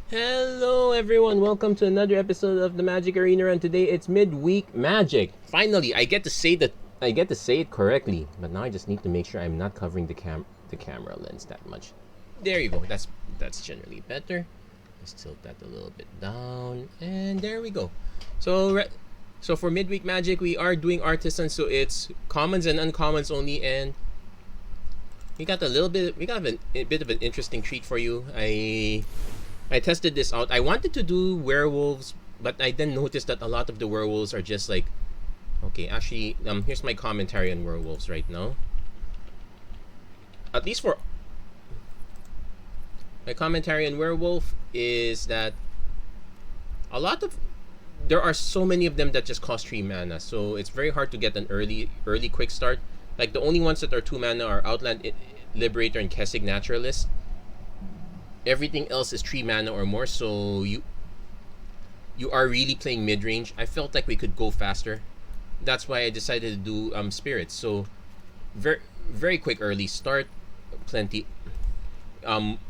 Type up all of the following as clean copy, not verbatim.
Hello everyone, welcome to another episode of the Magic Arena, and today it's midweek magic. Finally, I get to say it correctly, but now I just need to make sure I'm not covering the camera lens that much. There you go. That's generally better. Let's tilt that a little bit down, and there we go. So for midweek magic, we are doing Artisan, so it's commons and uncommons only, and we got a bit of an interesting treat for you. I tested this out. I wanted to do werewolves, but I then noticed that a lot of the werewolves are just like, okay, actually, here's my commentary on werewolves right now. At least for my commentary on werewolf is that there are so many of them that just cost 3 mana, so it's very hard to get an early quick start. Like the only ones that are 2 mana are Outland Liberator and Kessig Naturalist. Everything else is 3 mana or more, so you are really playing mid-range. I felt like we could go faster. That's why I decided to do spirits. So very quick early start, plenty.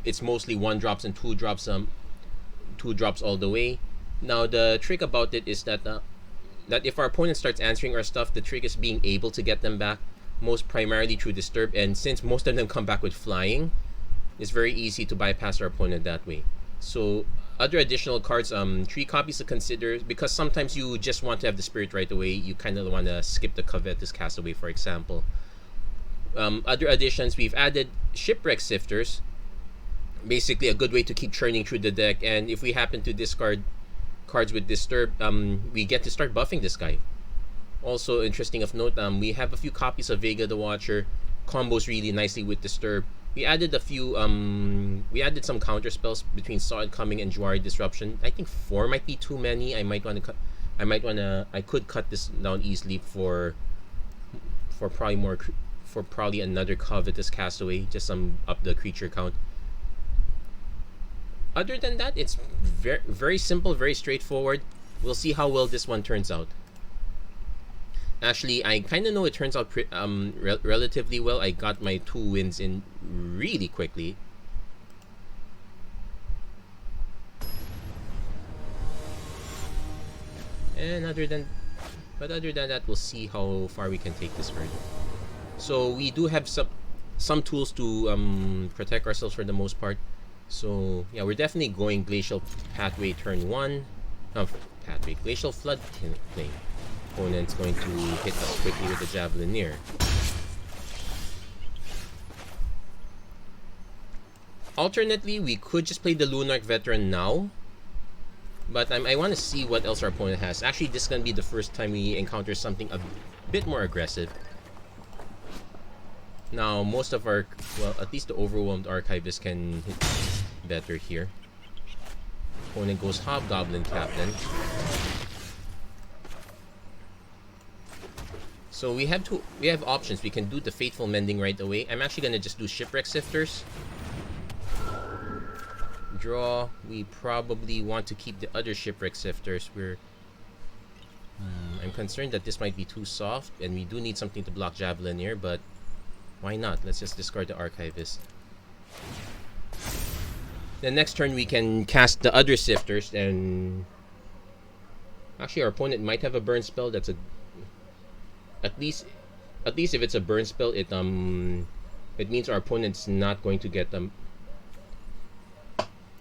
It's mostly 1-drops and 2-drops. 2-drops all the way. Now the trick about it is that if our opponent starts answering our stuff, the trick is being able to get them back, most primarily through Disturb. And since most of them come back with flying, it's very easy to bypass our opponent that way. So other additional cards, 3 copies to consider, because sometimes you just want to have the spirit right away. You kind of want to skip the Covetous Castaway, for example. Other additions, we've added Shipwreck Sifters, basically a good way to keep churning through the deck. And if we happen to discard cards with Disturb, we get to start buffing this guy. Also interesting of note, we have a few copies of Vega the Watcher, combos really nicely with Disturb. We added some counter spells between Saw Incoming and Jwari Disruption. I think 4 might be too many. I could cut this down easily for probably another Covetous Castaway, just up the creature count. Other than that, it's very, very simple, very straightforward. We'll see how well this one turns out. Actually, I kind of know it turns out relatively well. I got my 2 wins in really quickly. And other than that, we'll see how far we can take this further. So we do have some tools to protect ourselves for the most part. So yeah, we're definitely going Glacial Pathway turn 1. Glacial Flood Plain. Opponent's going to hit us quickly with the Javelineer. Alternately, we could just play the Lunarch Veteran now, but I want to see what else our opponent has. Actually, this is going to be the first time we encounter something a bit more aggressive. Now, most of our, well, at least the Overwhelmed Archivist can hit better here. Opponent goes Hobgoblin Captain. So we have options. We can do the Fateful Mending right away. I'm actually gonna just do Shipwreck Sifters. Draw. We probably want to keep the other Shipwreck Sifters. I'm concerned that this might be too soft, and we do need something to block Javelineer, but why not? Let's just discard the Archivist. The next turn we can cast the other Sifters, and actually our opponent might have a burn spell. That's a At least if it's a burn spell, it means our opponent's not going to get them.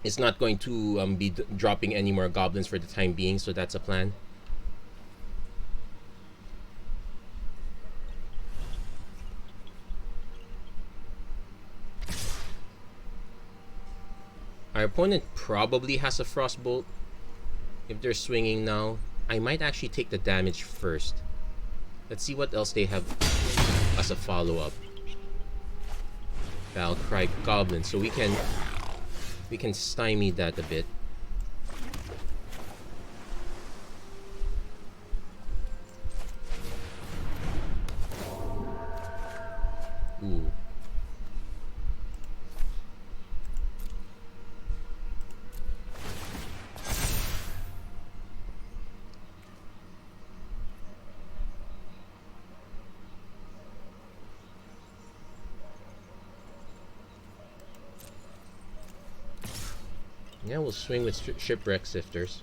It's not going to be dropping any more goblins for the time being, so that's a plan. Our opponent probably has a Frostbolt. If they're swinging now, I might actually take the damage first. Let's see what else they have as a follow-up. Valcry Goblin, so we can stymie that a bit. Ooh. Yeah, we'll swing with Shipwreck Sifters.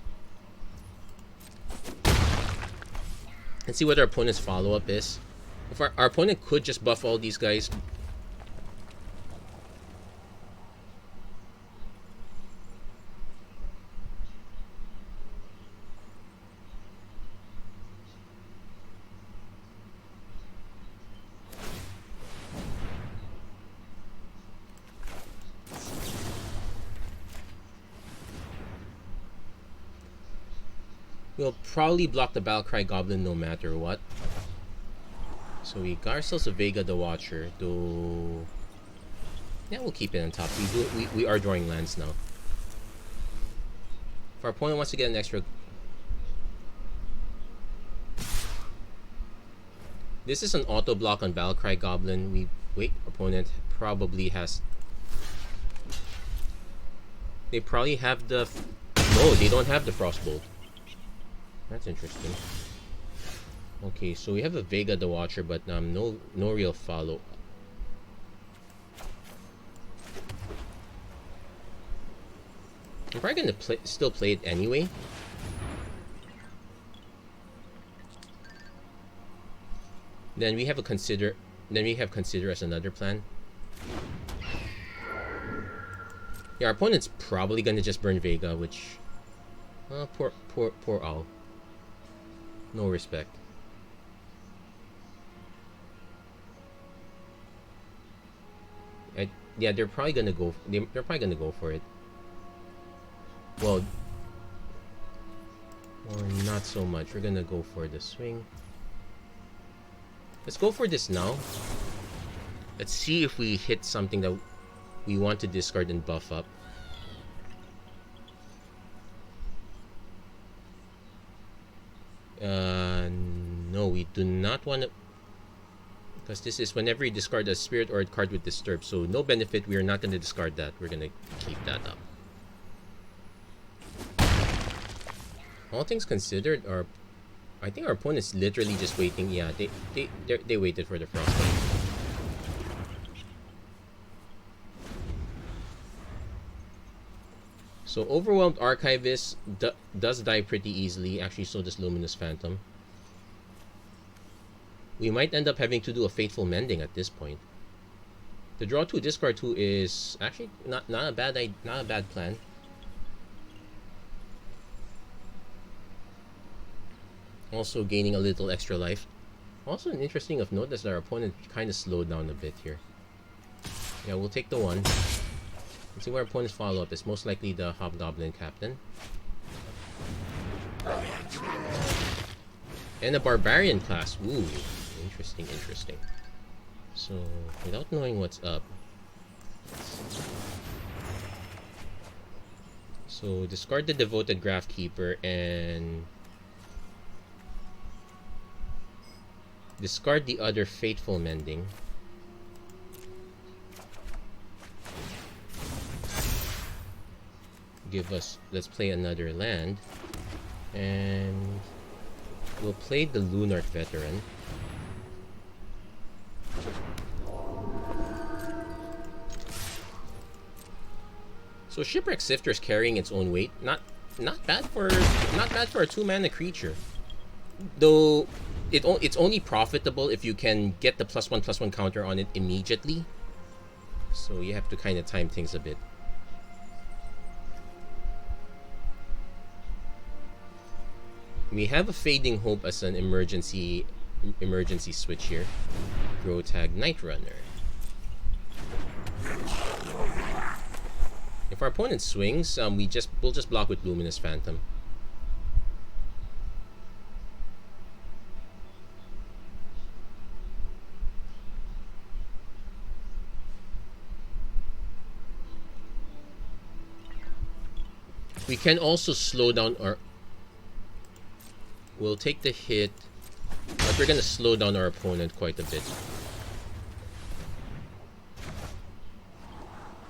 And see what our opponent's follow-up is. If our opponent could just buff all these guys. We'll probably block the Battlecry Goblin no matter what. So we got ourselves a Vega the Watcher, though. Yeah, we'll keep it on top. We are drawing lands now. If our opponent wants to get an extra. This is an auto block on Battlecry Goblin. Opponent probably has. They probably have the. No, they don't have the Frostbolt. That's interesting. Okay, so we have a Vega the Watcher, but no real follow. I'm probably gonna still play it anyway. Then we have consider as another plan. Yeah, our opponent's probably gonna just burn Vega, which poor Owl. No respect. Yeah, they're probably gonna go. They're probably gonna go for it. Well, or not so much. We're gonna go for the swing. Let's go for this now. Let's see if we hit something that we want to discard and buff up. No, we do not want to, because this is whenever you discard a spirit or a card with disturb, so no benefit. We are not going to discard that. We're going to keep that up. All things considered, I think our opponent's literally just waiting. Yeah, they waited for the Frostbite. So Overwhelmed Archivist does die pretty easily. Actually, so does Luminous Phantom. We might end up having to do a Fateful Mending at this point. The draw 2, discard 2 is actually not a bad plan. Also gaining a little extra life. Also, an interesting of note is that our opponent kind of slowed down a bit here. Yeah, we'll take the 1. Let's see where our opponent's follow-up is. Most likely the Hobgoblin Captain. And a Barbarian class. Ooh, interesting. So, without knowing what's up. So, discard the Devoted Graphkeeper and discard the other Fateful Mending. Let's play another land, and we'll play the Lunar Veteran. So Shipwreck Sifter is carrying its own weight. Not bad for a 2-mana creature. Though it's only profitable if you can get the +1/+1 counter on it immediately. So you have to kind of time things a bit. We have a Fading Hope as an emergency switch here. Grow tag Night Runner. If our opponent swings, we'll just block with Luminous Phantom. We can also slow down our. We'll take the hit, but we're gonna slow down our opponent quite a bit.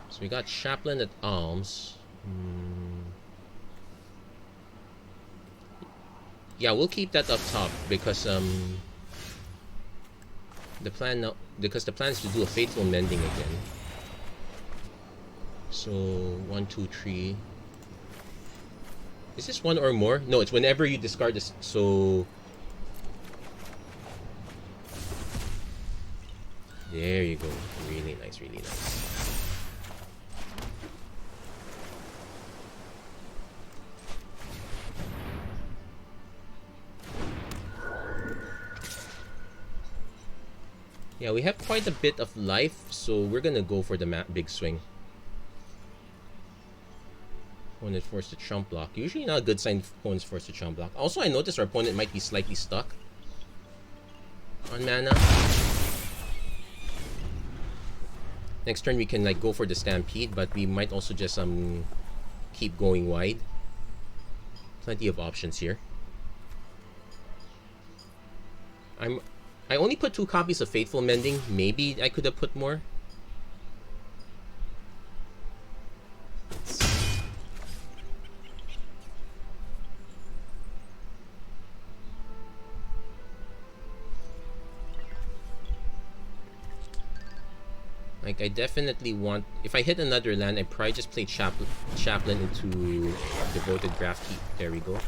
So we got Chaplain at Alms. Yeah, we'll keep that up top because the plan is to do a Fateful Mending again. So 1, 2, 3. Is this one or more? No, it's whenever you discard this. So there you go. Really nice, really nice. Yeah, we have quite a bit of life, so we're gonna go for the big swing. Opponent forced to chump block. Usually not a good sign if opponent's forced to chump block. Also, I noticed our opponent might be slightly stuck on mana. Next turn we can like go for the stampede, but we might also just keep going wide. Plenty of options here. I only put 2 copies of Fateful Mending. Maybe I could have put more. Like, I definitely want... If I hit another land, I'd probably just play Chaplain into Devoted Graft. There we go.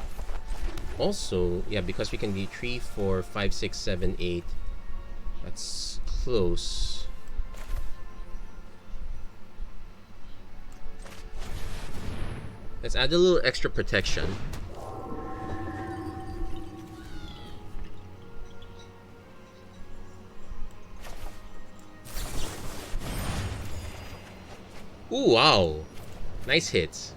Also, yeah, because we can be 3, 4, 5, 6, 7, 8. That's close. Let's add a little extra protection. Ooh, wow. Nice hits.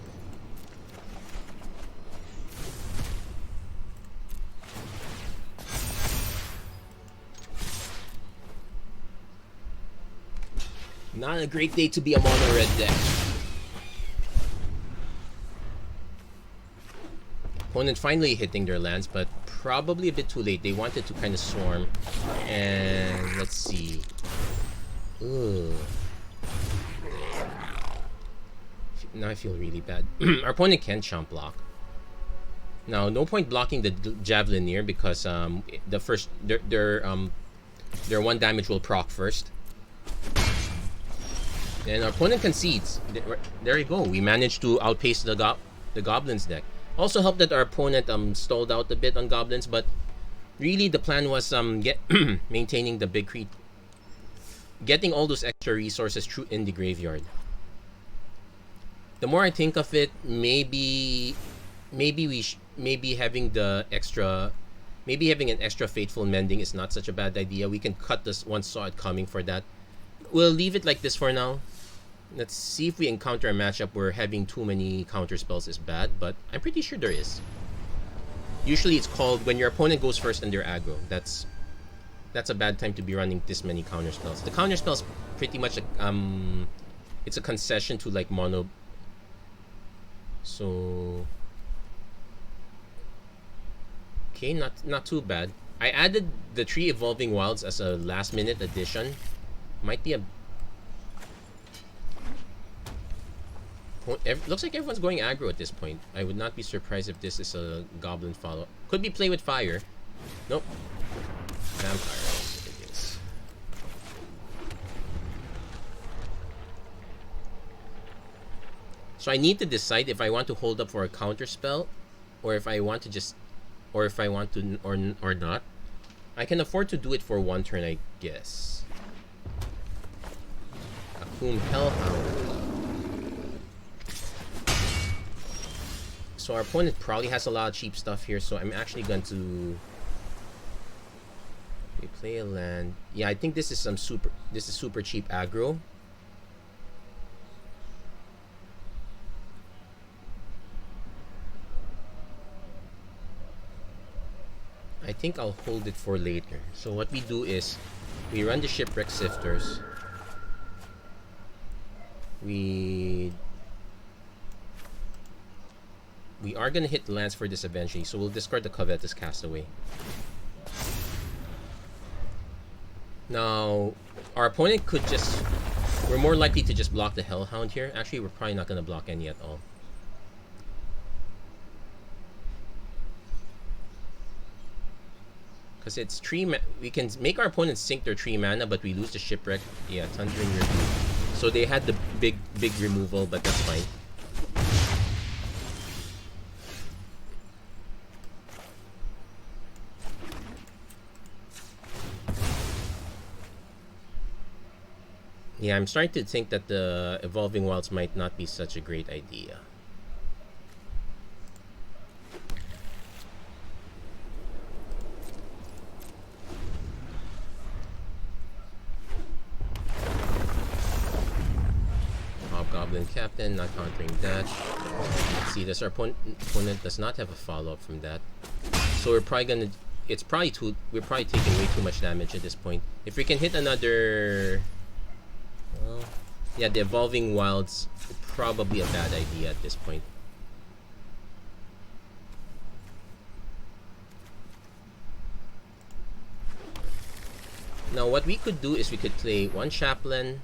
Not a great day to be a mono red deck. Opponent finally hitting their lands, but probably a bit too late. They wanted to kind of swarm. And let's see. Ugh. Now I feel really bad. Our opponent can chump block. Now, no point blocking the Javelineer because the first their 1 damage will proc first. And our opponent concedes. There you go. We managed to outpace the Goblins deck. Also helped that our opponent stalled out a bit on Goblins, but really the plan was maintaining the big creep, getting all those extra resources in the graveyard. The more I think of it, maybe having an extra Fateful Mending is not such a bad idea. We can cut this one, saw it coming for that. We'll leave it like this for now. Let's see if we encounter a matchup where having too many counter spells is bad, but I'm pretty sure there is. Usually it's called when your opponent goes first and they're aggro. That's a bad time to be running this many counter spells. The counter spells pretty much it's a concession to like mono. So okay, not too bad. I added the 3 Evolving Wilds as a last minute addition. Might be a... Looks like everyone's going aggro at this point. I would not be surprised if this is a Goblin follow. Could be Play with Fire. Nope. Vampire. It is. So I need to decide if I want to hold up for a counter spell, or if I want to just, or if I want to or not. I can afford to do it for 1 turn, I guess. Akum Hellhound. So our opponent probably has a lot of cheap stuff here, so I'm actually going to play a land. Yeah, I think this is super cheap aggro. I think I'll hold it for later. So what we do is we run the Shipwreck Sifters. We are gonna hit lands for this eventually, so we'll discard the Covetous Castaway. Now, our opponent could just... We're more likely to just block the Hellhound here. Actually, we're probably not gonna block any at all. Because it's 3 we can make our opponents sink their 3 mana, but we lose the Shipwreck. Yeah, Thundering Rebuke. So they had the big removal, but that's fine. Yeah, I'm starting to think that the Evolving Wilds might not be such a great idea. Hobgoblin Captain, not countering that. Let's see, this our opponent does not have a follow-up from that. So we're probably gonna... we're probably taking way too much damage at this point. If we can hit another... Well, yeah, the Evolving Wilds, probably a bad idea at this point. Now, what we could do is we could play one Chaplain,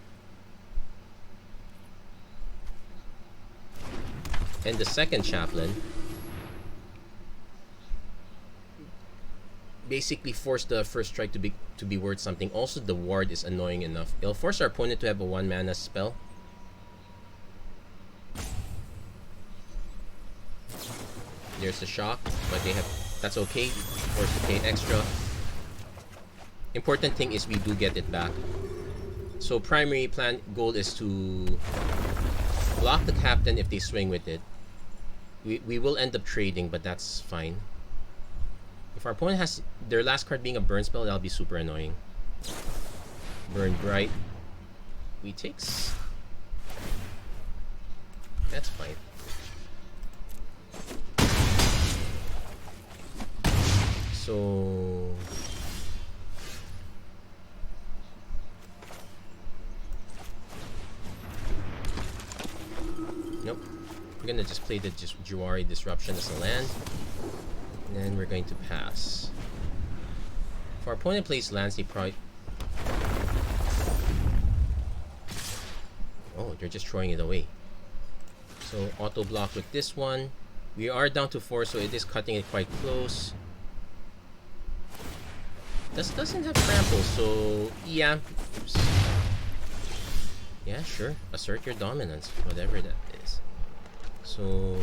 and the second Chaplain. Basically force the first strike to be worth something. Also, the ward is annoying enough. It'll force our opponent to have a 1 mana spell. There's the shock, but they have... That's okay. Forced to pay extra. Important thing is we do get it back. So primary plan goal is to block the captain if they swing with it. We will end up trading, but that's fine. If our opponent has their last card being a burn spell, that'll be super annoying. Burn Bright. We takes. That's fine. So... Nope. We're gonna just play the Jawari Disruption as a land. And then we're going to pass. If our opponent plays lands, they probably... Oh, they're just throwing it away. So, auto block with this one. We are down to 4, so it is cutting it quite close. This doesn't have trample, so... Yeah. Oops. Yeah, sure. Assert your dominance, whatever that is. So...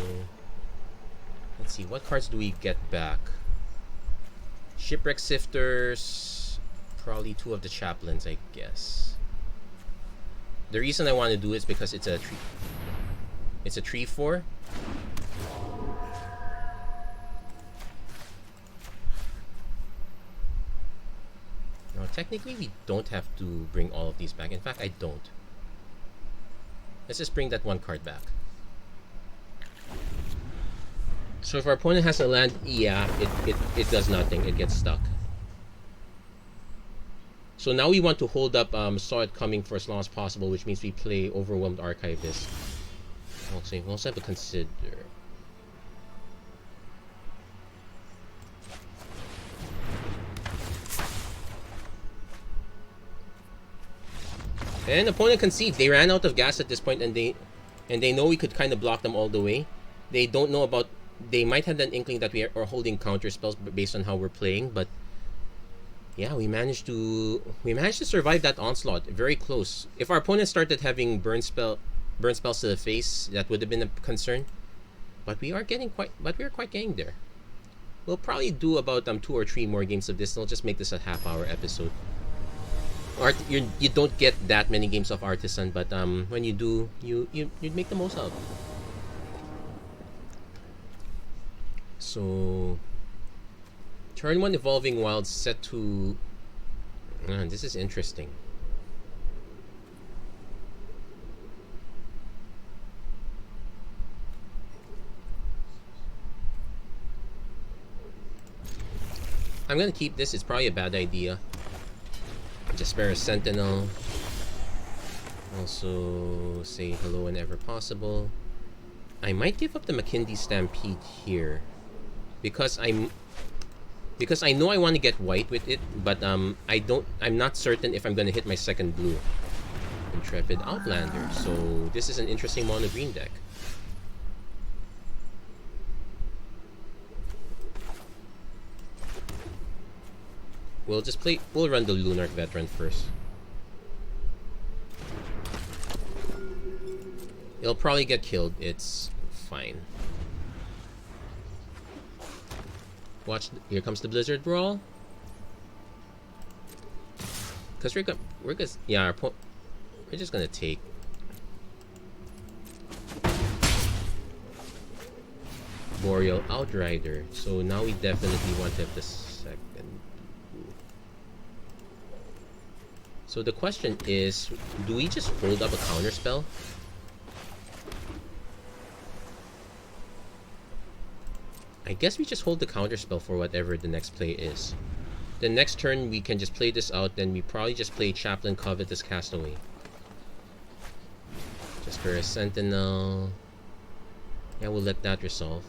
Let's see, what cards do we get back? Shipwreck Sifters, probably 2 of the Chaplains, I guess. The reason I want to do it is because it's a 3/4. Now, technically, we don't have to bring all of these back. In fact, I don't. Let's just bring that 1 card back. So if our opponent has a land, yeah, it does nothing. It gets stuck. So now we want to hold up Saw It Coming for as long as possible, which means we play Overwhelmed Archivist. Okay, we also have to consider. And opponent conceived. They ran out of gas at this point, and they know we could kind of block them all the way. They don't know about... They might have an inkling that we are holding counter spells based on how we're playing, but yeah, we managed to survive that onslaught. Very close. If our opponent started having burn spells to the face, that would have been a concern. But we are quite getting there. We'll probably do about 2 or 3 more games of this, and we'll just make this a half-hour episode. You don't get that many games of Artisan, but when you do, you make the most of it. So, turn 1 Evolving Wilds set to... this is interesting. I'm gonna keep this. It's probably a bad idea. Jaspera Sentinel. Also, say hello whenever possible. I might give up the McKinley Stampede here. Because I know I want to get white with it, but I'm not certain if I'm gonna hit my second blue. Intrepid Outlander. So this is an interesting mono green deck. We'll run the Lunarch Veteran first. It'll probably get killed. It's fine. Watch, here comes the Blizzard Brawl. Because We're just gonna take. Boreal Outrider. So now we definitely want to have the second. So the question is, do we just hold up a counter spell? I guess we just hold the counter spell for whatever the next play is. The next turn we can just play this out, then we probably just play Chaplain Covetous Castaway. Just for a Sentinel. Yeah, we'll let that resolve.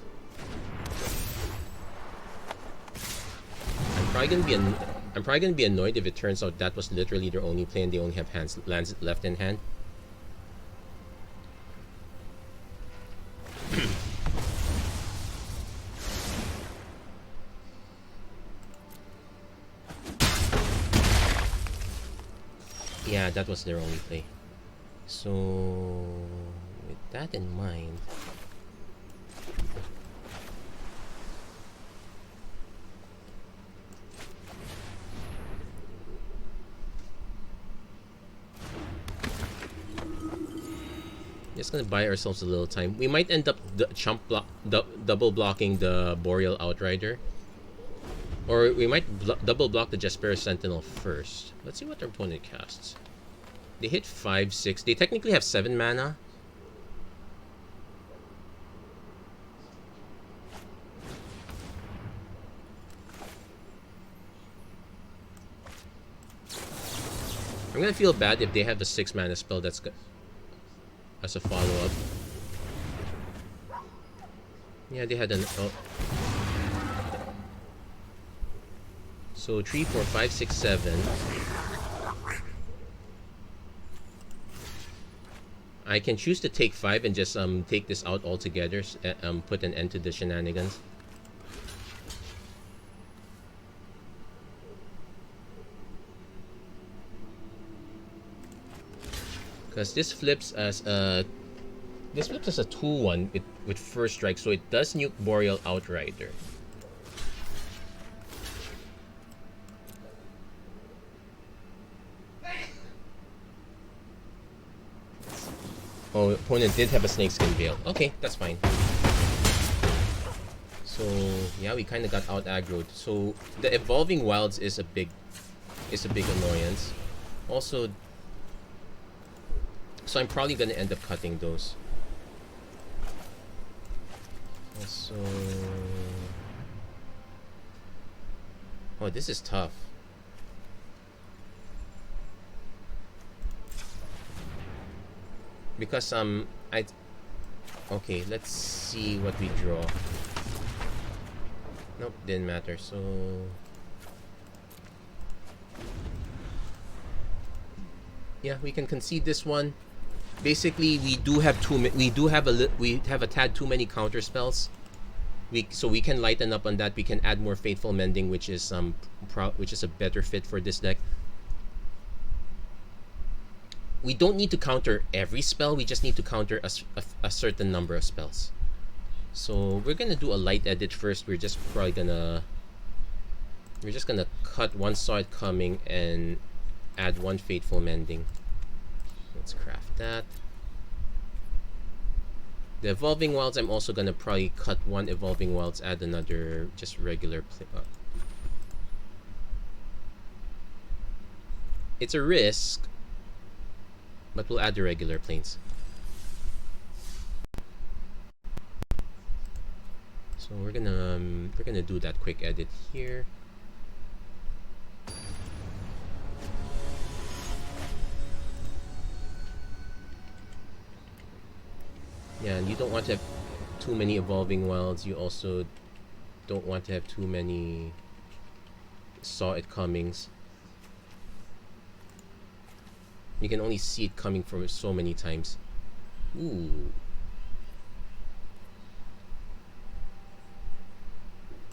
I'm probably gonna be annoyed if it turns out that was literally their only play and they only have lands left in hand. Yeah, that was their only play. So with that in mind, just gonna buy ourselves a little time. We might end up double blocking the Boreal Outrider, or we might double block the Jespera Sentinel first. Let's see what their opponent casts. They hit 5, 6. They technically have 7 mana. I'm gonna feel bad if they have the 6 mana spell that's good as a follow-up. Yeah, they had an... Oh. So 3, 4, 5, 6, 7. I can choose to take 5 and just take this out altogether, put an end to the shenanigans. Because this flips as a 2/1 with first strike, so it does nuke Boreal Outrider. Oh, opponent did have a Snakeskin Veil. Okay, that's fine. So yeah, we kind of got out aggroed. So the Evolving Wilds is a big annoyance. Also, so I'm probably gonna end up cutting those. Also, oh, this is tough. Because okay, let's see what we draw. Nope, didn't matter. So yeah, we can concede this one. Basically, we have a tad too many counter spells. So we can lighten up on that. We can add more Fateful Mending, which is a better fit for this deck. We don't need to counter every spell. We just need to counter a certain number of spells. So we're gonna do a light edit first. We're just gonna cut one Saw It Coming and add one Fateful Mending. Let's craft that. The Evolving Wilds, I'm also gonna probably cut one Evolving Wilds, add another just regular play. It's a risk, but we'll add the regular planes. So we're gonna do that quick edit here. Yeah, and you don't want to have too many Evolving Wilds. You also don't want to have too many Saw It Comings. You can only see it coming from so many times. Ooh.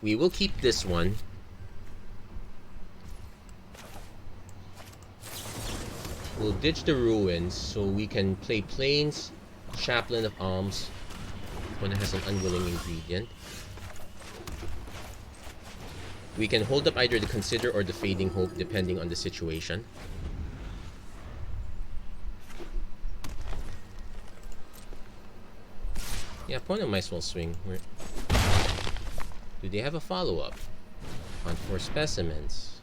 We will keep this one. We'll ditch the Ruins so we can play Plains, Chaplain of Alms, when it has an Unwilling Ingredient. We can hold up either the Consider or the Fading Hope depending on the situation. Yeah, opponent might as well swing. Do they have a follow-up? Hunt for specimens.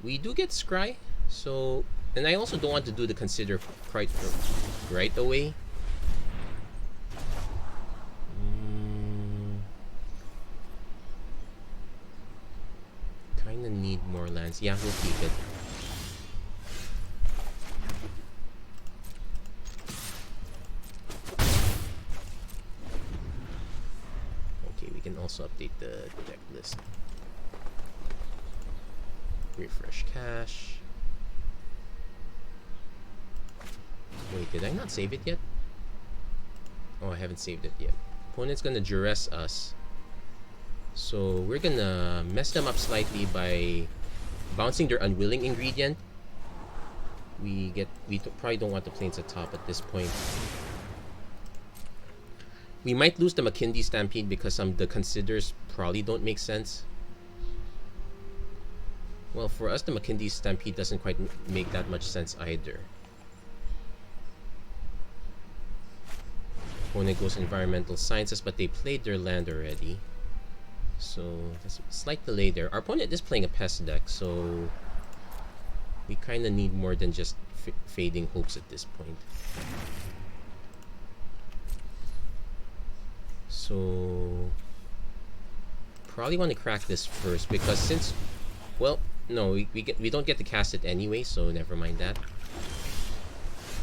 We do get scry, so... And I also don't want to do the consider right away. Kinda need more lands. Yeah, we'll keep it. Okay, we can also update the deck list. Refresh cache. Wait, did I not save it yet? Oh, I haven't saved it yet. Opponent's gonna duress us. So we're gonna mess them up slightly by bouncing their unwilling ingredient. We probably don't want the planes at top at this point. We might lose the McKinley Stampede because the considers probably don't make sense. Well, for us, the McKinley Stampede doesn't quite make that much sense either. Opponent goes environmental sciences, but they played their land already. So, there's a slight delay there. Our opponent is playing a pest deck, so we kind of need more than just fading hopes at this point. So, probably want to crack this first because since, well, no, we don't get to cast it anyway, so never mind that.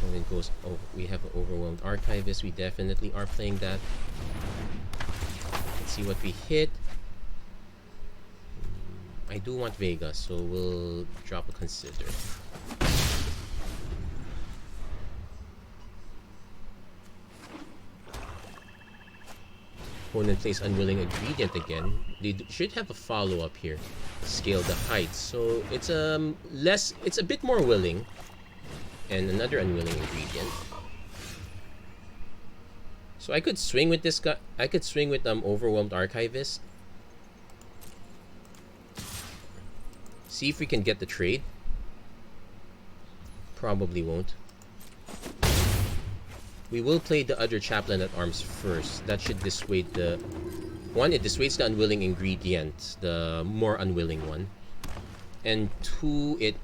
And it goes, oh, we have an Overwhelmed Archivist. We definitely are playing that. Let's see what we hit. I do want Vega, so we'll drop a consider. Opponent plays Unwilling Ingredient again. They should have a follow-up here. Scale the Heights. So it's it's a bit more willing. And another Unwilling Ingredient. So I could swing with this guy. I could swing with Overwhelmed Archivist. See if we can get the trade. Probably won't. We will play the other Chaplain at Arms first. That should dissuade the... One, it dissuades the Unwilling Ingredient. The more unwilling one. And two, it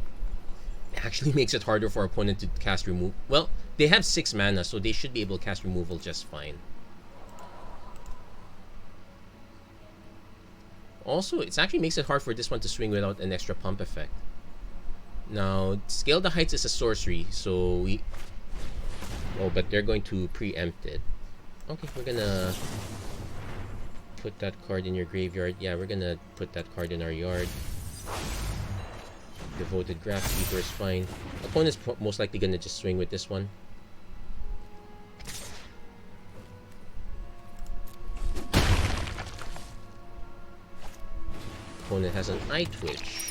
actually makes it harder for our opponent to cast remove. Well, they have 6 mana, so they should be able to cast removal just fine. Also, it actually makes it hard for this one to swing without an extra pump effect. Now, Scale the Heights is a sorcery, so we... Oh, but they're going to preempt it. Okay, we're gonna put that card in your graveyard. Yeah, we're gonna put that card in our yard. Devoted Graphkeeper is fine. Opponent's most likely gonna just swing with this one. Opponent has an Eye Twitch.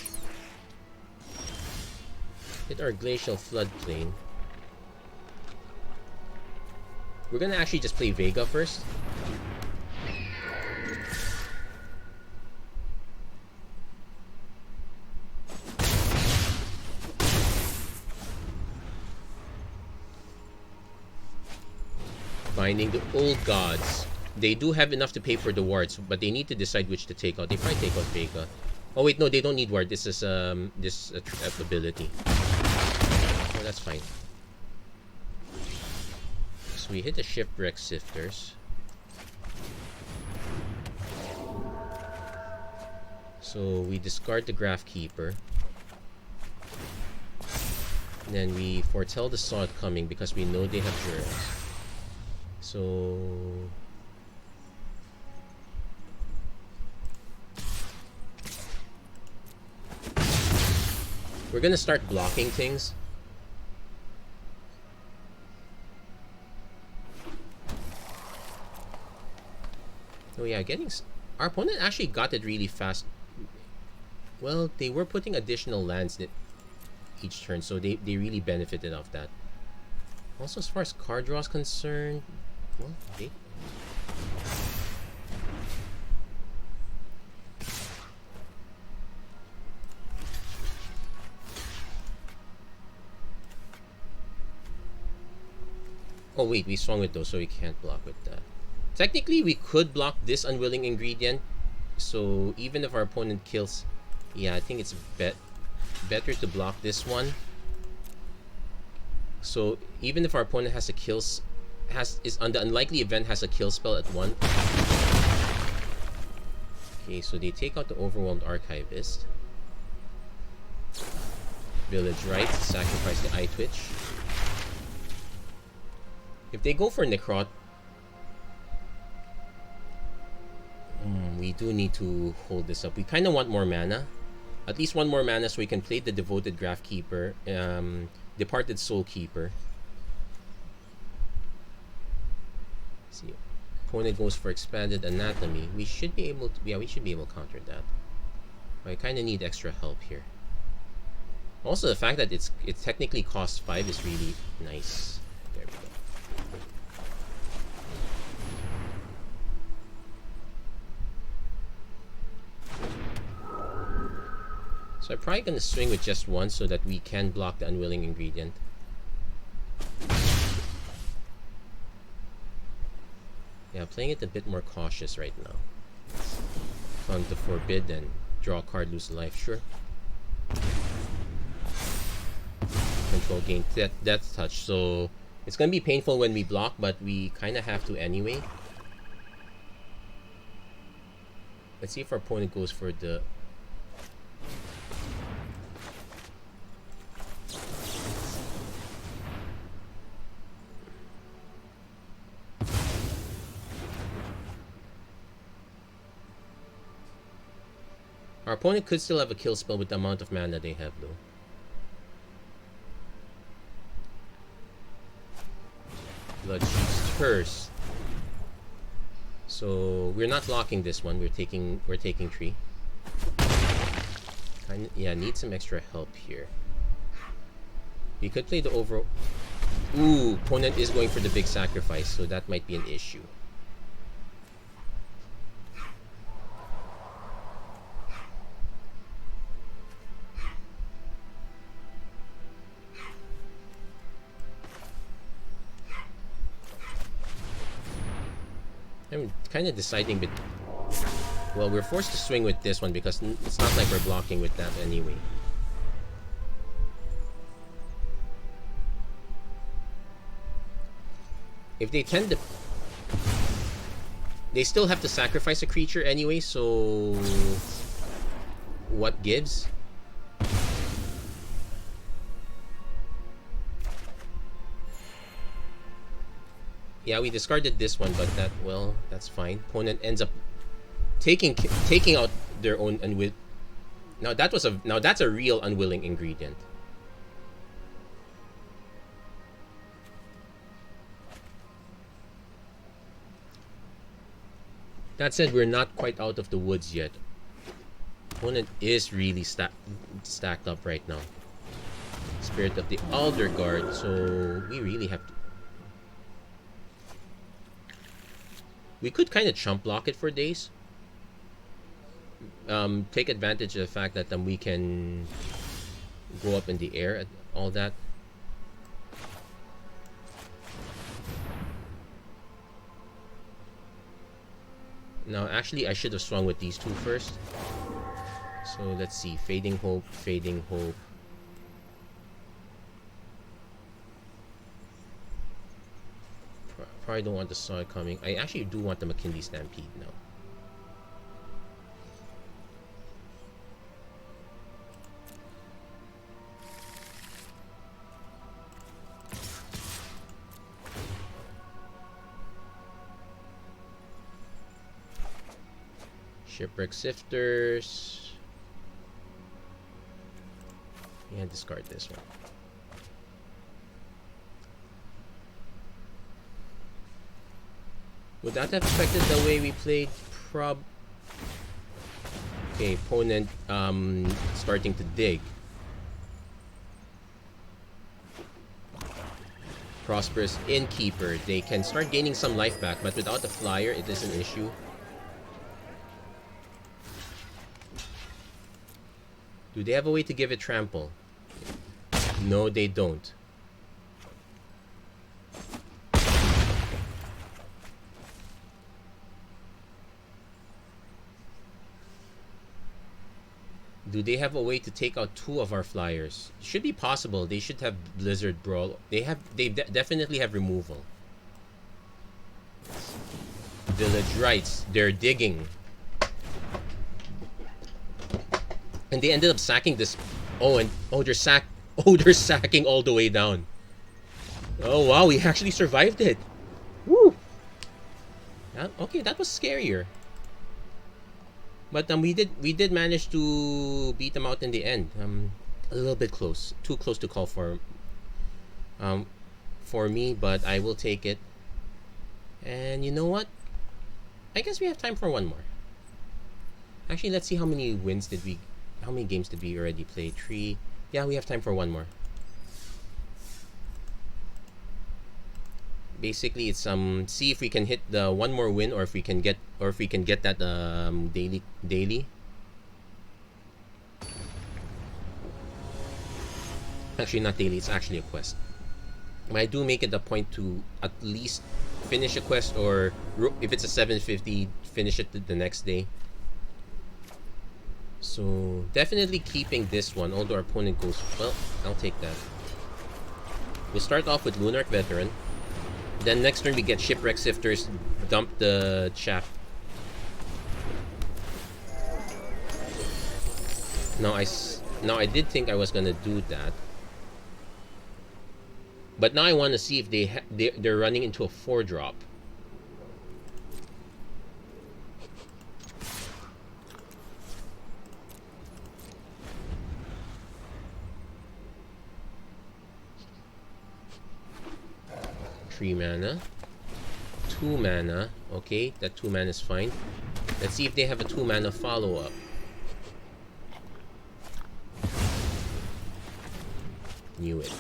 Hit our Glacial Floodplain. We're gonna actually just play Vega first. Binding the Old Gods. They do have enough to pay for the wards, but they need to decide which to take out. They probably take out Vega. Oh wait, no, they don't need ward. This is this ability. Oh, that's fine. So we hit the Shipwreck Sifters. So we discard the Graphkeeper. And then we foretell the Sod coming because we know they have Jurors. So we're gonna start blocking things. Oh yeah, our opponent actually got it really fast. Well, they were putting additional lands each turn, so they really benefited off that. Also, as far as card draw is concerned, well, they... Oh wait, we swung with those, so we can't block with that. Technically, we could block this unwilling ingredient. So even if our opponent kills, yeah, I think it's better to block this one. So even if our opponent has a is on the unlikely event has a kill spell at 1. Okay, so they take out the Overwhelmed Archivist. Village Rites, sacrifice the Eye Twitch. If they go for Necrot, we do need to hold this up. We kind of want more mana. At least one more mana so we can play the Devoted Graph Keeper, Departed Soul Keeper. Let's see. Opponent goes for Expanded Anatomy. We should be able to, yeah, we should be able to counter that. But I kind of need extra help here. Also, the fact that it technically costs 5 is really nice. There we go. So I'm probably going to swing with just one so that we can block the unwilling ingredient. Yeah, playing it a bit more cautious right now. Fun to forbid and draw a card, lose a life, sure. Control gain death touch, so it's going to be painful when we block, but we kind of have to anyway. Let's see if our opponent goes for the... Our opponent could still have a kill spell with the amount of mana they have, though. Bloodchief's Curse. So we're not blocking this one. We're taking 3. Yeah, need some extra help here. We could play the over. Ooh, opponent is going for the big sacrifice, so that might be an issue. I'm kind of deciding, but well, we're forced to swing with this one because it's not like we're blocking with that anyway. If they tend to, they still have to sacrifice a creature anyway, so what gives? Yeah, we discarded this one, but that, well, that's fine. Opponent ends up taking out their own unwill. Now that's a real unwilling ingredient. That said, we're not quite out of the woods yet. Opponent is really stacked up right now. Spirit of the Alder Guard, so we really have to. We could kind of chump block it for days. Take advantage of the fact that we can go up in the air and all that. Now, actually, I should have swung with these two first. So let's see. Fading Hope, Fading Hope. Probably don't want the Saw coming. I actually do want the McKinley Stampede now. Shipwreck Sifters. Yeah, discard this one. Would that have affected the way we played? Okay, opponent starting to dig. Prosperous Innkeeper. They can start gaining some life back, but without the flyer, it is an issue. Do they have a way to give it trample? No, they don't. Do they have a way to take out 2 of our flyers? Should be possible. They should have Blizzard Brawl. They definitely have removal. Village Rights. They're digging. And they ended up sacking this. They're sacking all the way down. Oh wow, we actually survived it. Woo! Okay, that was scarier. But we did manage to beat them out in the end. A little bit close, too close to call for me, but I will take it. And you know what? I guess we have time for one more. Actually, let's see how many games did we already play? 3. Yeah, we have time for one more. Basically, it's see if we can hit the one more win, or if we can get that daily. Actually, not daily. It's actually a quest. But I do make it a point to at least finish a quest, or if it's a 750, finish it the next day. So definitely keeping this one, although our opponent goes, well, I'll take that. We'll start off with Lunark Veteran. Then next turn we get Shipwreck Sifters, dump the chaff. Now I did think I was gonna do that, but now I want to see if they're running into a 4-drop. Three mana, 2 mana. Okay, that 2 mana is fine. Let's see if they have a 2 mana follow-up. Knew it.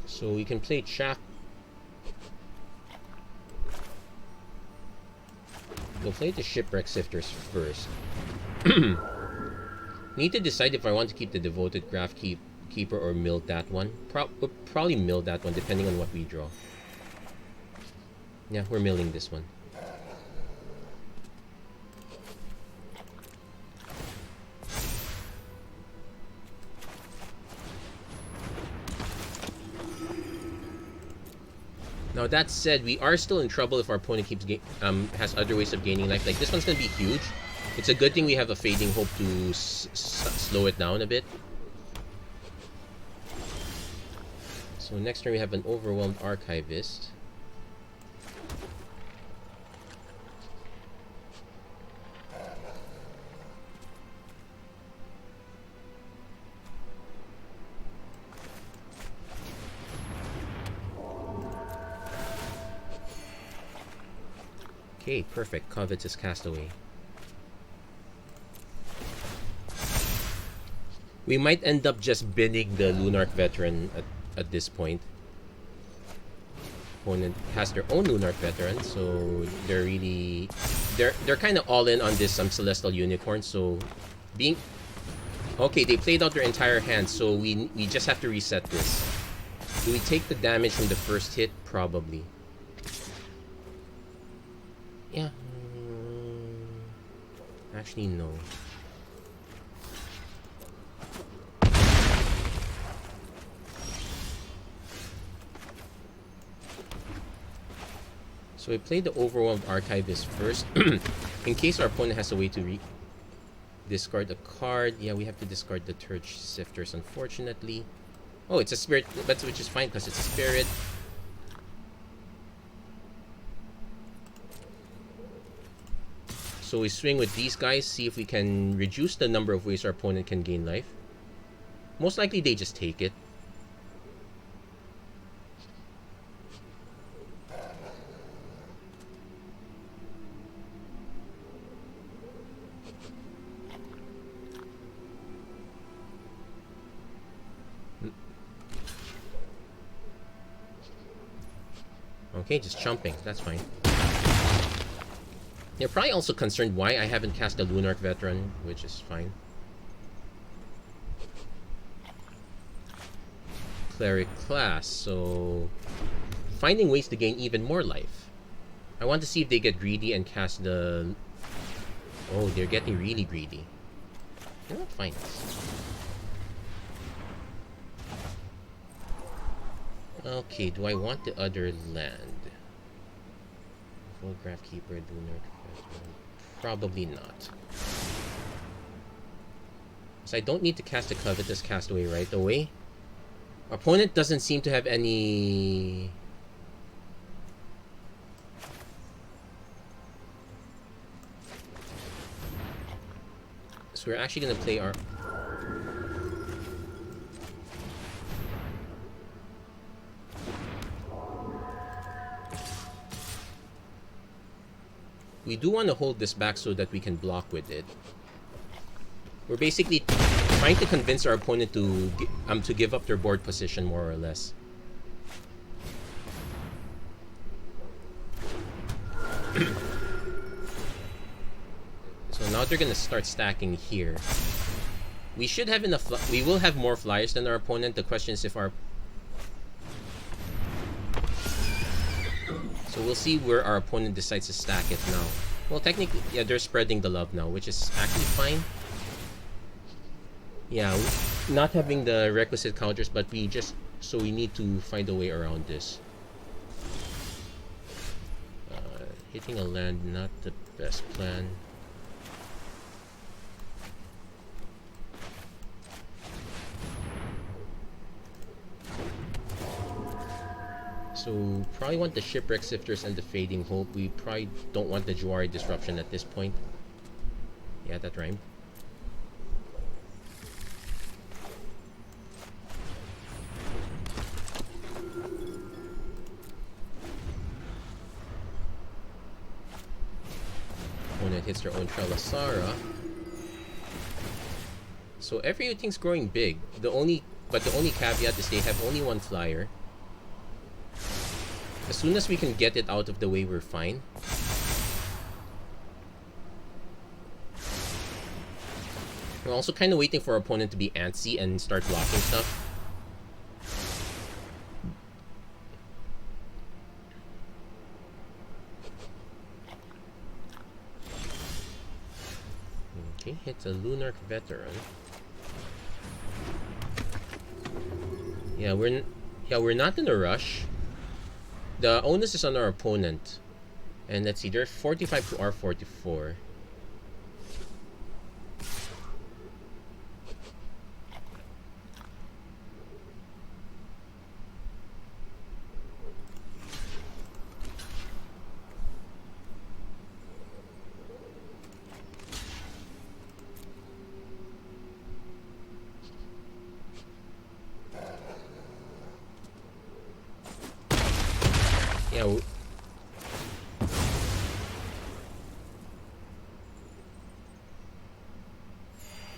So we can play Chaff. We'll play the Shipwreck Sifters first. Need to decide if I want to keep the Devoted Graph Keeper or mill that one. Probably mill that one, depending on what we draw. Yeah, we're milling this one. Now that said, we are still in trouble if our opponent keeps has other ways of gaining life. Like this one's gonna be huge. It's a good thing we have a Fading Hope to slow it down a bit. So next turn we have an Overwhelmed Archivist. Okay, perfect. Covetous Castaway. We might end up just bidding the Lunark Veteran at this point. Opponent has their own Lunark Veteran, so they're kind of all in on this Celestial Unicorn. So okay, they played out their entire hand, so we just have to reset this. Do we take the damage from the first hit? Probably. Yeah. Actually, no. So we play the Overwhelmed Archivist first. In case our opponent has a way to discard a card. Yeah, we have to discard the Turch Sifters, unfortunately. Oh, it's a spirit, which is fine because it's a spirit. So we swing with these guys, see if we can reduce the number of ways our opponent can gain life. Most likely they just take it. Okay, just chumping. That's fine. You're probably also concerned why I haven't cast a Lunark Veteran, which is fine. Cleric class, so finding ways to gain even more life. I want to see if they get greedy and cast the... Oh, they're getting really greedy. You know what? Fine. Okay, do I want the other land? Photograph Keeper, Lunar... Probably not. So I don't need to cast a Covetous Castaway right away. Our opponent doesn't seem to have any... So we're actually going to play our... We do want to hold this back so that we can block with it. We're basically trying to convince our opponent to give up their board position, more or less. So now they're gonna start stacking here. We should have enough. We will have more flyers than our opponent. The question is if our... So we'll see where our opponent decides to stack it now. Well, technically, yeah, they're spreading the love now, which is actually fine. Yeah, not having the requisite counters, but we need to find a way around this. Hitting a land, not the best plan. So, probably want the Shipwreck Sifters and the Fading Hope. We probably don't want the Jawari Disruption at this point. Yeah, that rhymed. Opponent hits their own Trelasara. So everything's growing big. The only caveat is they have only one flyer. As soon as we can get it out of the way, we're fine. We're also kind of waiting for our opponent to be antsy and start blocking stuff. Okay, hits a Lunar Veteran. Yeah, we're not in a rush. The onus is on our opponent. And let's see, they're 45 to our 44. Yeah.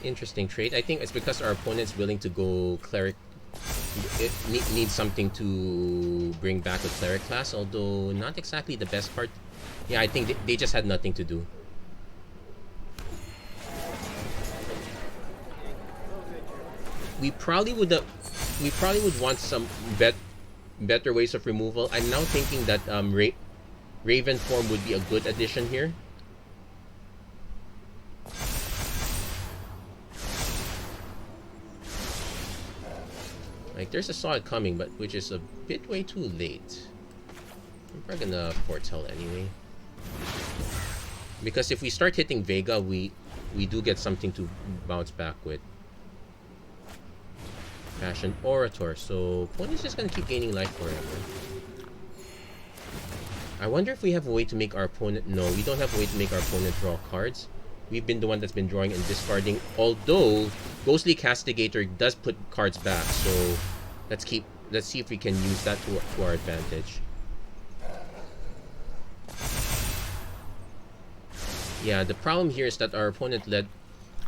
Interesting trait. I think it's because our opponent's willing to go cleric. It needs something to bring back a cleric class, although not exactly the best part. Yeah, I think they just had nothing to do. We probably would want some better ways of removal. I'm now thinking that Raven form would be a good addition here. Like, there's a Saw It coming, but which is a bit way too late. I'm probably gonna foretell anyway. Because if we start hitting Vega, we do get something to bounce back with. Passion Orator, so opponent's just gonna keep gaining life forever. I wonder if we have a way to make our opponent... No, we don't have a way to make our opponent draw cards. We've been the one that's been drawing and discarding, although Ghostly Castigator does put cards back, so let's see if we can use that to our advantage. Yeah, the problem here is that our opponent led...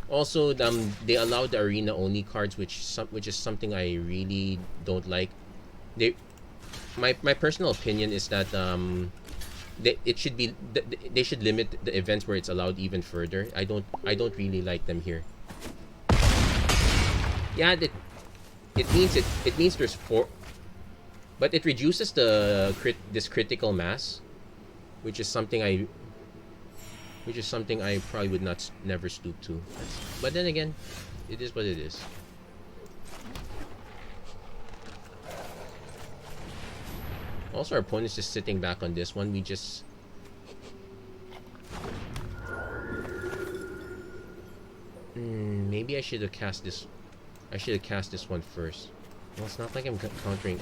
Also, they allowed the arena only cards, which is something I really don't like. My personal opinion is that they should limit the events where it's allowed even further. I don't really like them here. Yeah, it means there's 4. But it reduces the this critical mass, which is something I probably would not never stoop to. But then again, it is what it is. Also, our opponent's just sitting back on this one. We just... maybe I should have cast this... I should have cast this one first. Well, it's not like I'm countering...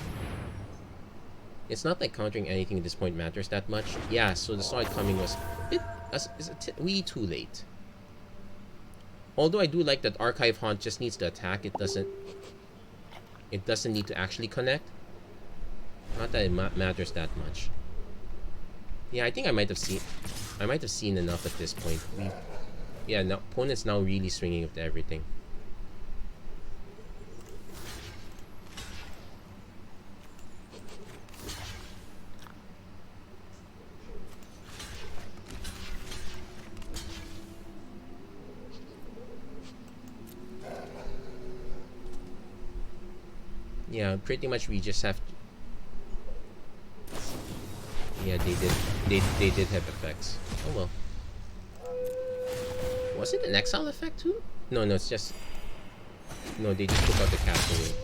It's not like countering anything at this point matters that much. Yeah, so the saw it coming was way too late. Although I do like that Archive Haunt just needs to attack. It doesn't need to actually connect. Not that it matters that much. Yeah, I think I might have seen enough at this point. Yeah, now opponent's now really swinging with everything. Yeah, pretty much we just have to... Yeah, they did have effects. Oh well. Was it an exile effect too? No, it's just... No, they just took out the castle.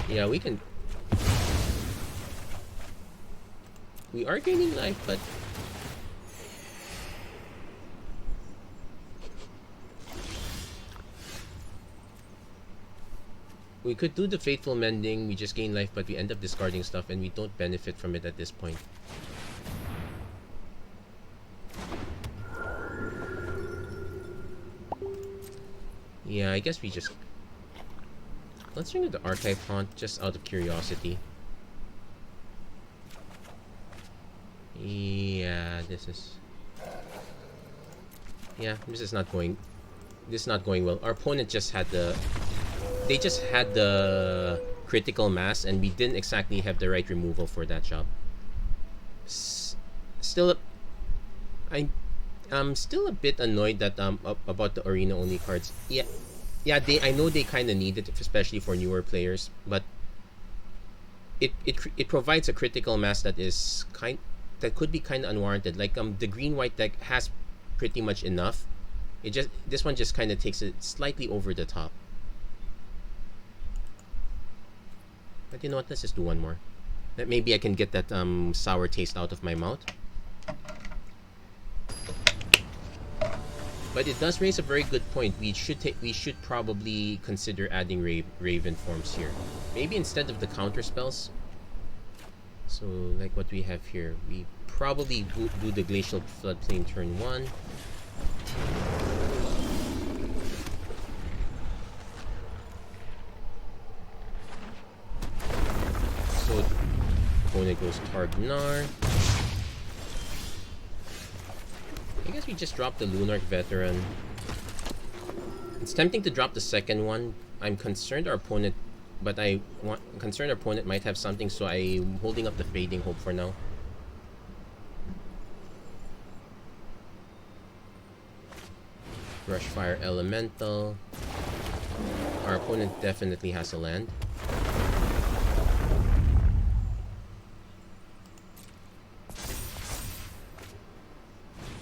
Yeah, we can... We are gaining life, but... We could do the Faithful Mending, we just gain life, but we end up discarding stuff and we don't benefit from it at this point. Yeah, I guess we just... Let's ring the Archive Haunt, just out of curiosity. Yeah, this is... Yeah, this is not going well. Our opponent just had the... They just had the critical mass, and we didn't exactly have the right removal for that job. Still, I'm still a bit annoyed that about the arena only cards. Yeah, I know they kind of need it, especially for newer players, but it provides a critical mass that is that could be kind of unwarranted. Like the green white deck has pretty much enough. This one just kind of takes it slightly over the top. But you know what? Let's just do one more. That maybe I can get that sour taste out of my mouth. But it does raise a very good point. We should probably consider adding Raven forms here. Maybe instead of the counter spells. So like what we have here, we probably do the Glacial Floodplain turn 1. So opponent goes Targnar. I guess we just drop the Lunarch Veteran. It's tempting to drop the second one. I'm concerned our opponent, but concerned our opponent might have something, so I'm holding up the Fading Hope for now. Brushfire Elemental. Our opponent definitely has a land.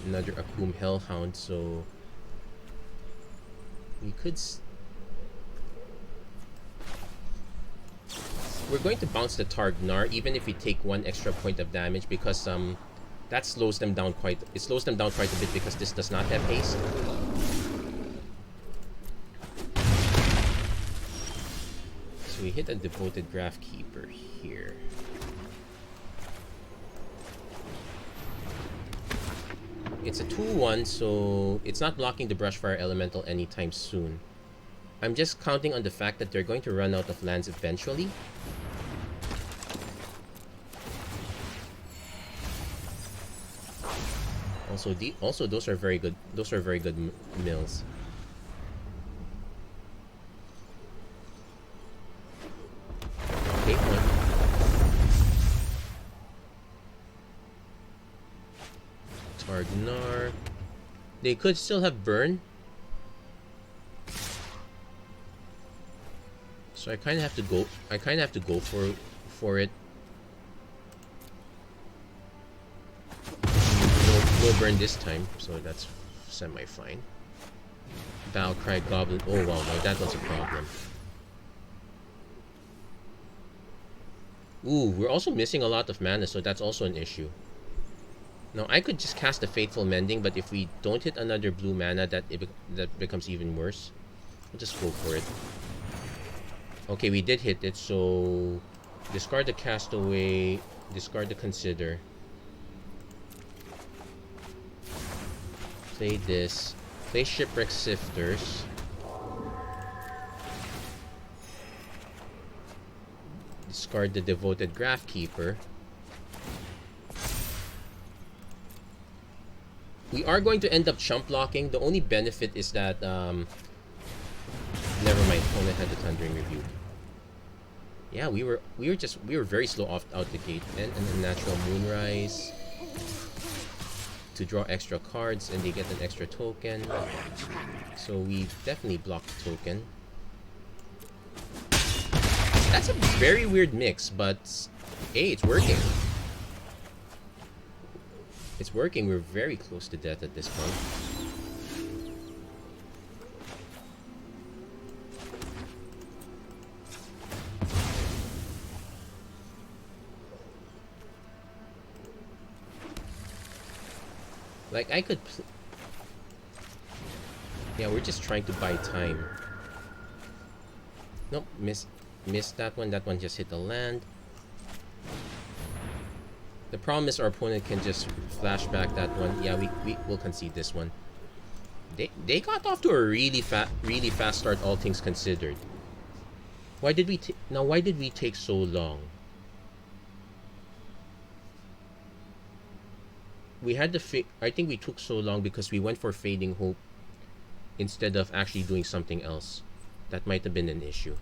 Another Akum Hellhound, so we could... We're going to bounce the Targnar even if we take 1 extra point of damage, because that slows them down quite... It slows them down quite a bit because this does not have haste. So we hit a Devoted Graphkeeper here. It's a 2-1, so it's not blocking the Brushfire Elemental anytime soon. I'm just counting on the fact that they're going to run out of lands eventually. Also those are very good. Those are very good mills. Okay, one. Targnar. They could still have burn. So I kind of have to go. I kind of have to go for it. No burn this time, so that's semi-fine. Battle Cry Goblin. Oh wow, no, that was a problem. Ooh, we're also missing a lot of mana, so that's also an issue. Now I could just cast the Fateful Mending, but if we don't hit another blue mana, that becomes even worse. We'll just go for it. Okay, we did hit it, so discard the Castaway, discard the Consider. Play this. Play Shipwreck Sifters. Discard the Devoted Graphkeeper. We are going to end up chump blocking. The only benefit is that never mind. Opponent had the Thundering Rebuke. Yeah, we were very slow out the gate. And a natural Moonrise to draw extra cards, and they get an extra token. So we definitely blocked the token. That's a very weird mix, but hey, it's working. It's working. We're very close to death at this point. Like, I could... Yeah, we're just trying to buy time. Nope, missed that one. That one just hit the land. The problem is our opponent can just flash back that one. Yeah, we will concede this one. They got off to a really fast start, all things considered. Why did we take so long? We had I think we took so long because we went for Fading Hope instead of actually doing something else. That might have been an issue.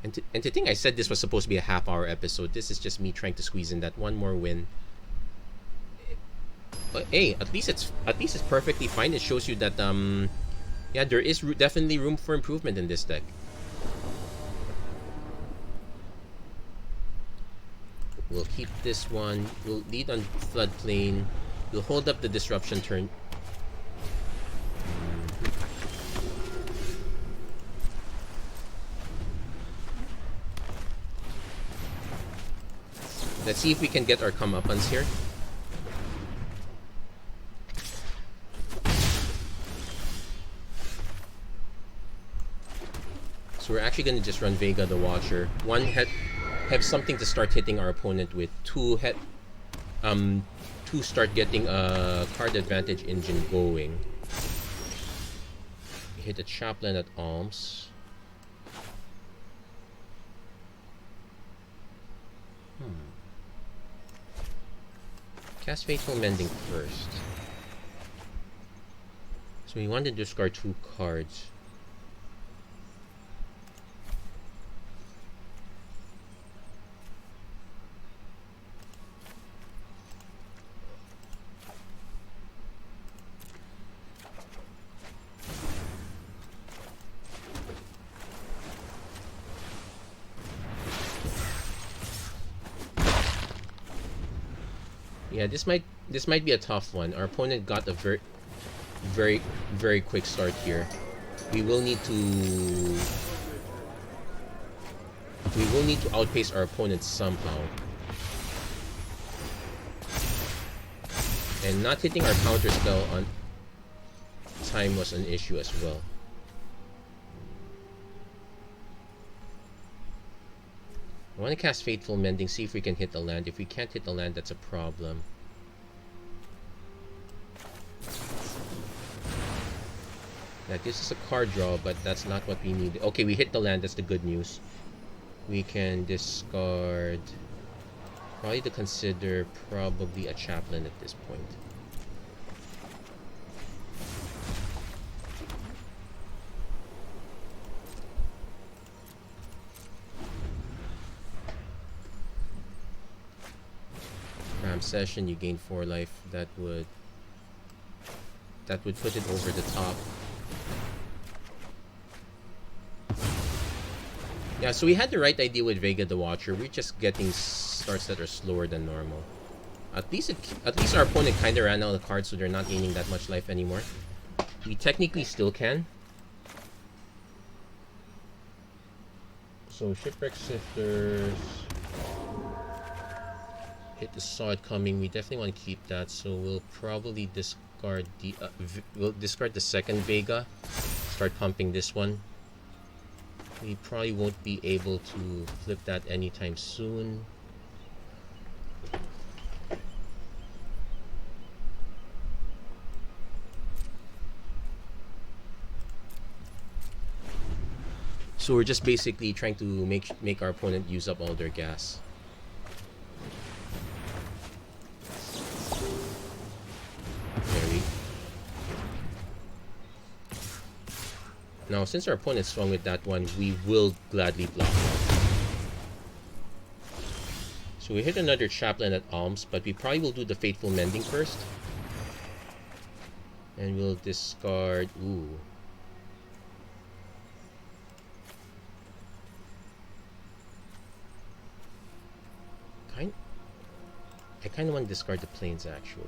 And to think I said this was supposed to be a half-hour episode. This is just me trying to squeeze in that one more win. But hey, at least it's perfectly fine. It shows you that yeah, there is definitely room for improvement in this deck. We'll keep this one. We'll lead on Floodplain. We'll hold up the Disruption turn. Let's see if we can get our comeuppance here. So we're actually going to just run Vega the Watcher. One, have something to start hitting our opponent with. Two, start getting a card advantage engine going. Hit a Chaplain at Alms. Cast Fateful Mending first. So we want to discard 2 cards. Yeah, this might be a tough one. Our opponent got a very quick start here. We will need to outpace our opponent somehow. And not hitting our counter spell on time was an issue as well. I want to cast Fateful Mending, see if we can hit the land. If we can't hit the land, that's a problem. That gives us a card draw, but that's not what we need. Okay, we hit the land, that's the good news. We can discard... Probably to consider probably a Chaplain at this point. Session, you gain 4 life. That would put it over the top. Yeah, so we had the right idea with Vega the Watcher. We're just getting starts that are slower than normal. At least our opponent kind of ran out of cards, so they're not gaining that much life anymore. We technically still can. So Shipwreck Sifters. Hit the Saw It Coming. We definitely want to keep that, so we'll probably discard the we'll discard the second Vega. Start pumping this one. We probably won't be able to flip that anytime soon. So we're just basically trying to make our opponent use up all their gas. Now, since our opponent swung with that one, we will gladly block. So we hit another Chaplain at Alms, but we probably will do the Fateful Mending first. And we'll discard... Ooh. I kind of want to discard the Plains, actually.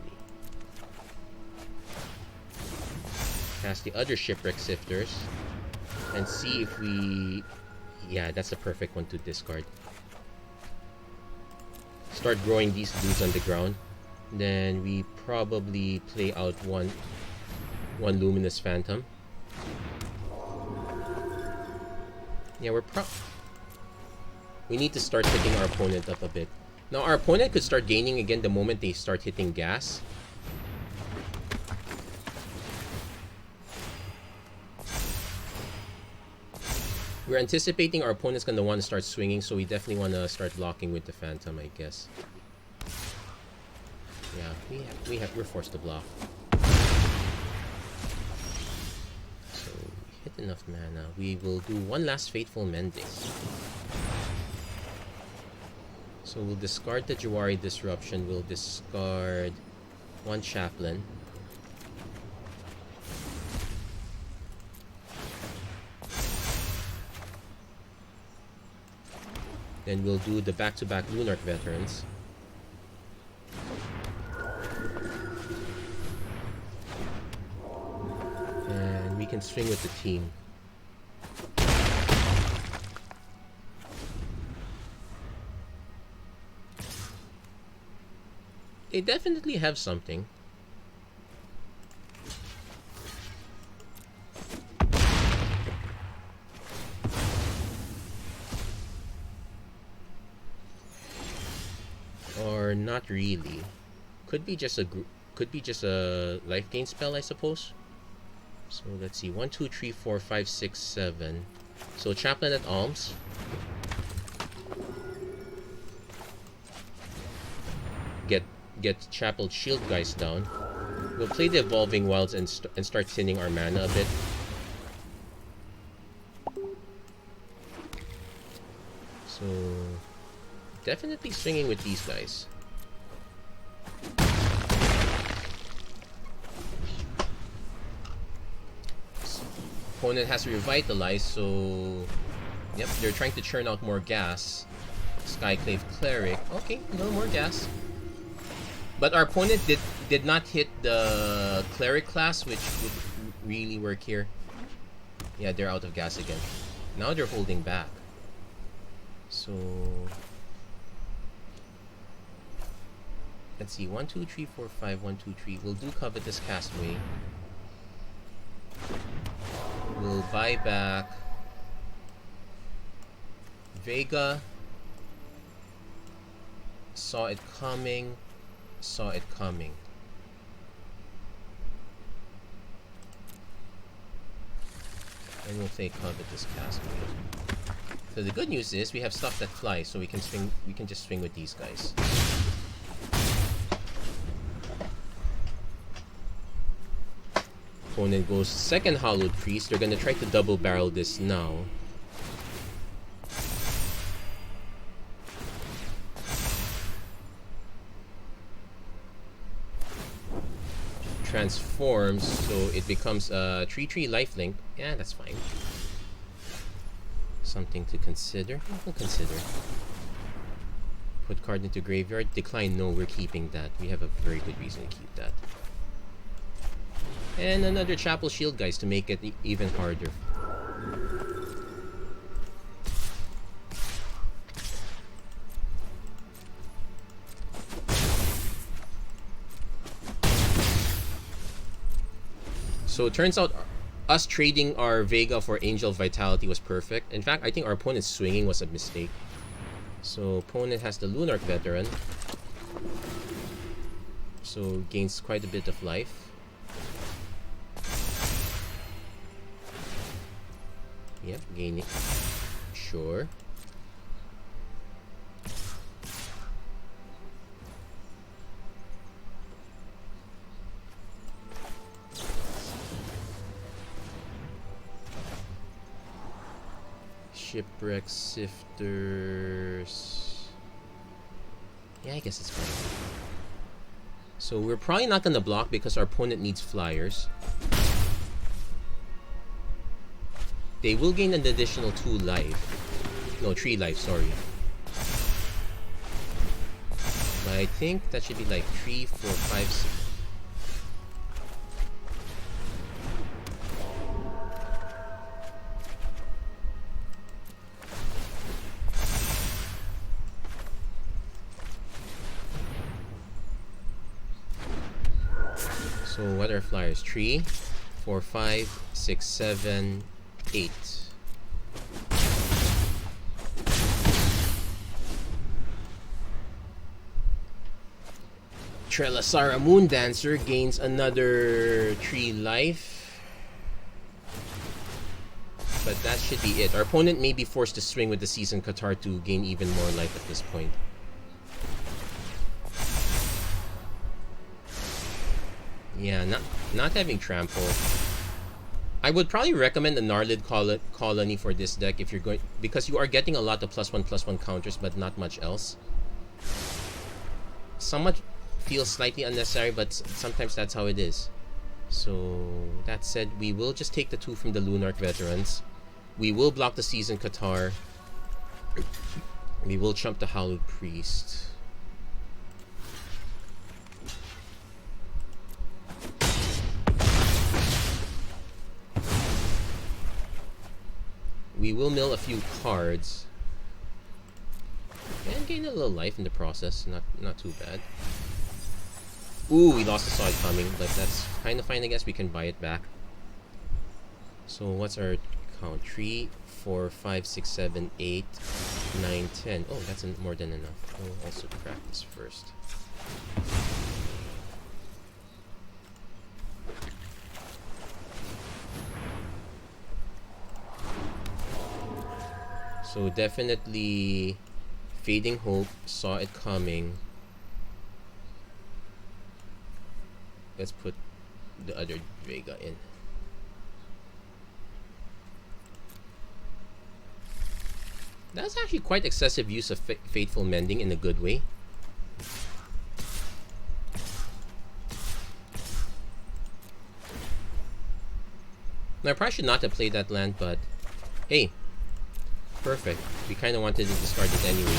Cast the other Shipwreck Sifters. And see if we... Yeah, that's the perfect one to discard. Start growing these dudes on the ground. Then we probably play out one Luminous Phantom. Yeah, we need to start picking our opponent up a bit. Now, our opponent could start gaining again the moment they start hitting gas. We're anticipating our opponent's going to want to start swinging, so we definitely want to start blocking with the Phantom, I guess. Yeah, we're forced to block. So, we hit enough mana. We will do one last Fateful Mending. So we'll discard the Jawari Disruption. We'll discard one Chaplain. Then we'll do the back-to-back Lunarch Veterans. And we can swing with the team. They definitely have something. Or not really. Could be just a life gain spell, I suppose. So let's see. 1, 2, 3, 4, 5, 6, 7. So Chaplain at Alms. Get Chapel Shield guys down. We'll play the Evolving Wilds and start thinning our mana a bit. So definitely swinging with these guys. Opponent has to revitalize, so yep, they're trying to churn out more gas. Skyclave Cleric. Okay, a little more gas. But our opponent did not hit the Cleric class, which would really work here. Yeah, they're out of gas again. Now they're holding back. So let's see. 1, 2, 3, 4, 5. 1, 2, 3. We'll do Covetous Castaway. We'll buy back Vega. Saw It Coming. Saw It Coming. And we'll play Covetous Castaway. So the good news is we have stuff that flies, so we can swing. We can just swing with these guys. Opponent goes second Hallowed Priest. They're gonna try to double barrel this now. Transforms, so it becomes a 3/3 lifelink. Yeah, that's fine. Something to consider. We'll consider. Put card into graveyard. Decline. No, we're keeping that. We have a very good reason to keep that. And another Chapel Shield, guys, to make it even harder. So it turns out us trading our Vega for Angel Vitality was perfect. In fact, I think our opponent's swinging was a mistake. So opponent has the Lunarch Veteran. So gains quite a bit of life. Yep, gaining. Sure. Shipwreck Sifters. Yeah, I guess it's fine. So we're probably not going to block because our opponent needs flyers. They will gain an additional 2 life. No, 3 life, sorry. But I think that should be like 3, 4, 5, 6. So what are flyers? 3, 4, 5, 6, 7, 8. Trelasara Moon Dancer gains another 3 life. But that should be it. Our opponent may be forced to swing with the Season Qatar to gain even more life at this point. Yeah, not having trample. I would probably recommend a Gnarlid Colony for this deck if you're going, because you are getting a lot of +1/+1 counters, but not much else. Somewhat feels slightly unnecessary, but sometimes that's how it is. So that said, we will just take the 2 from the Lunarch Veterans. We will block the Season Qatar. We will trump the Hallowed Priest. We will mill a few cards and gain a little life in the process. Not too bad. Ooh, we lost the Saw It Coming, but that's kind of fine, I guess. We can buy it back. So what's our count? 3, 4, 5, 6, 7, 8, 9, 10. Oh, that's more than enough. We'll also crack this first. So definitely Fading Hope, Saw It Coming. Let's put the other Vega in. That's actually quite excessive use of Fateful Mending in a good way. Now I probably should not have played that land, but hey. Perfect. We kind of wanted to discard it anyway.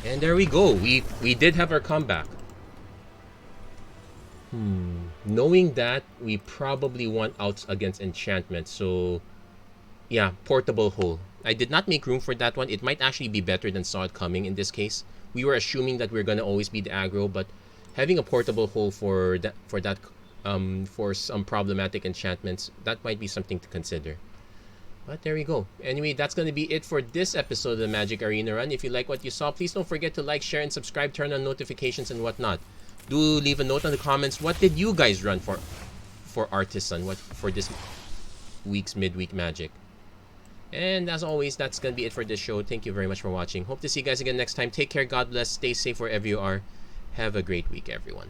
And there we go. We did have our comeback. Knowing that, we probably want outs against enchantment. So, yeah, Portable Hole. I did not make room for that one. It might actually be better than Saw It Coming in this case. We were assuming that we're going to always be the aggro, but having a Portable Hole for some problematic enchantments, that might be something to consider. But there we go. Anyway, that's going to be it for this episode of the Magic Arena Run. If you like what you saw, please don't forget to like, share, and subscribe. Turn on notifications and whatnot. Do leave a note in the comments. What did you guys run for Artisan? What for this week's midweek Magic? And as always, that's going to be it for this show. Thank you very much for watching. Hope to see you guys again next time. Take care. God bless. Stay safe wherever you are. Have a great week, everyone.